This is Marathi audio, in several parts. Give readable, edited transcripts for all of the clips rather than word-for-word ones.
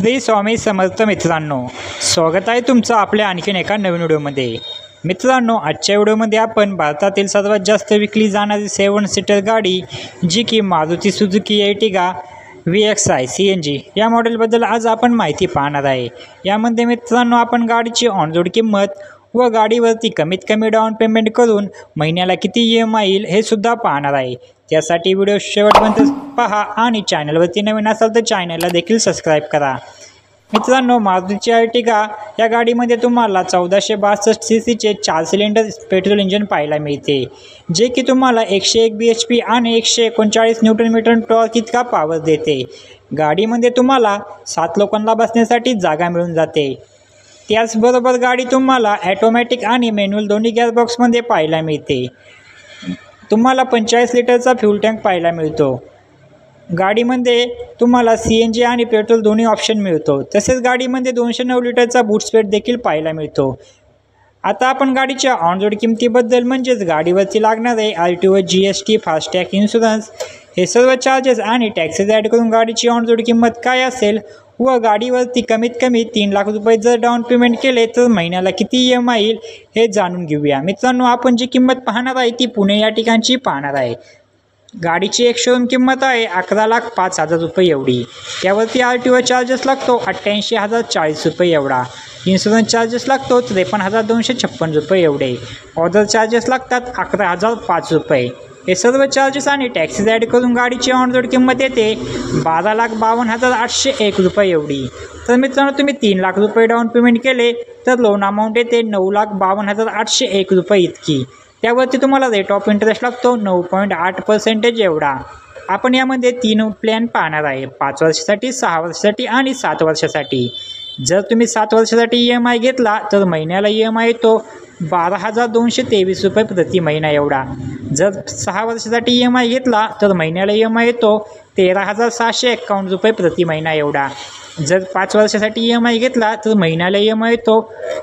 श्री स्वामी समर्थ मित्रांनो, स्वागत आहे तुमचं आपल्या आणखीन एका नवीन व्हिडिओमध्ये। मित्रांनो, आजच्या व्हिडिओमध्ये आपण भारतातील सर्वात जास्त विकली जाणारी 7 सीटर गाडी जी की Maruti Suzuki Ertiga VXI CNG या मॉडेलबद्दल आज आपण माहिती पाहणार आहे। यामध्ये मित्रांनो आपण गाडीची ऑनरोड किंमत व गाडीवरती कमीत कमी डाऊन पेमेंट करून महिन्याला किती EMI येईल हे सुद्धा पाहणार आहे। त्यासाठी व्हिडिओ शेवटपर्यंत पहा आणि चॅनलवरती नवीन असाल तर चॅनलला देखील सबस्क्राइब करा। मित्रांनो, मारुती एर्टिगा या गाडीमध्ये तुम्हाला 1462 सीसीचे 4 सिलेंडर पेट्रोल इंजिन पाहायला मिळते, जे की तुम्हाला 101 bhp आणि 139 न्यूटन मीटर टॉर्क इतका पॉवर देते। गाडीमध्ये तुम्हाला 7 लोकांना बसण्यासाठी जागा मिळून जाते। त्याचबरोबर गाडी तुम्हाला ऑटोमॅटिक आणि मॅन्युअल दोन्ही गिअरबॉक्समध्ये पाहायला मिळते। तुम्हाला 45 लिटरचा फ्यूल टँक पाहायला मिळतो। गाडीमध्ये तुम्हाला CNG आणि पेट्रोल दोन्ही ऑप्शन मिळतो। तसेच गाडीमध्ये 209 लिटरचा बूट स्पेस देखील पाहायला मिळतो। आता आपण गाडीच्या ऑनरोड किमतीबद्दल म्हणजेच गाडीवरती लागणारे RTO, GST, फास्टॅग, इन्शुरन्स हे सर्व चार्जेस आणि टॅक्सेस ॲड करून गाडीची ऑनरोड किंमत काय असेल व गाडीवरती कमीत कमी 3 लाख रुपये जर डाऊन पेमेंट केले तर महिन्याला किती EMI येईल हे जाणून घेऊया। मित्रांनो, आपण जी किंमत पाहणार आहे ती पुणे या ठिकाणची पाहणार आहे। गाडीची एक शोरूम किंमत आहे 11,05,000 रुपये एवढी। त्यावरती RTO चार्जेस लागतो 88,040 रुपये एवढा। इन्शुरन्स चार्जेस लागतो 53,256 रुपये एवढे। ऑर्डर चार्जेस लागतात 11,005 रुपये। हे सर्व चार्जेस आणि टॅक्सेस ॲड करून गाडीची ऑनरोड किंमत येते 12,52,801 रुपये एवढी। तर मित्रांनो, तुम्ही 3 लाख रुपये डाऊन पेमेंट केले तर लोन अमाऊंट येते 9,52,801 रुपये इतकी। त्यावरती तुम्हाला रेट ऑफ इंटरेस्ट लागतो 9.8% एवढा। आपण यामध्ये 3 प्लॅन पाहणार आहे, 5 वर्षासाठी, 6 वर्षासाठी आणि 7 वर्षासाठी। जर तुम्ही 7 वर्षासाठी EMI घेतला तर महिन्याला EMI येतो 12,223 रुपये प्रति महिना एवढा। जर 6 वर्षासाठी EMI घेतला तर महिन्याला EMI येतो 13,751 रुपये प्रति महिना एवढा। जर 5 वर्षासाठी EMI घेतला तर महिन्याला EMI येतो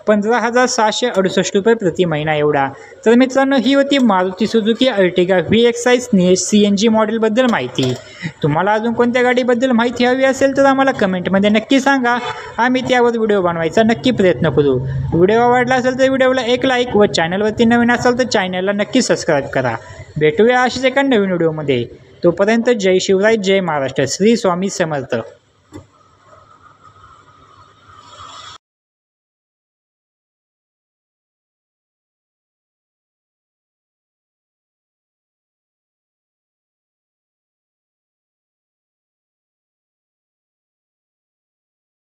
15,768 रुपये प्रति महिना एवढा। तर मित्रांनो, ही होती Maruti Suzuki Ertiga VXI CNG मॉडेलबद्दल माहिती। तुम्हाला अजून कोणत्या गाडीबद्दल माहिती हवी असेल तर आम्हाला कमेंटमध्ये नक्की सांगा, आम्ही त्यावर व्हिडिओ बनवायचा नक्की प्रयत्न करू। व्हिडिओ आवडला असेल तर व्हिडिओला एक लाईक व चॅनलवरती नवीन असाल तर चॅनलला नक्की सबस्क्राईब करा। भेटूया अशाच एका नवीन व्हिडिओमध्ये। तोपर्यंत जय शिवराय, जय महाराष्ट्र, श्री स्वामी समर्थ।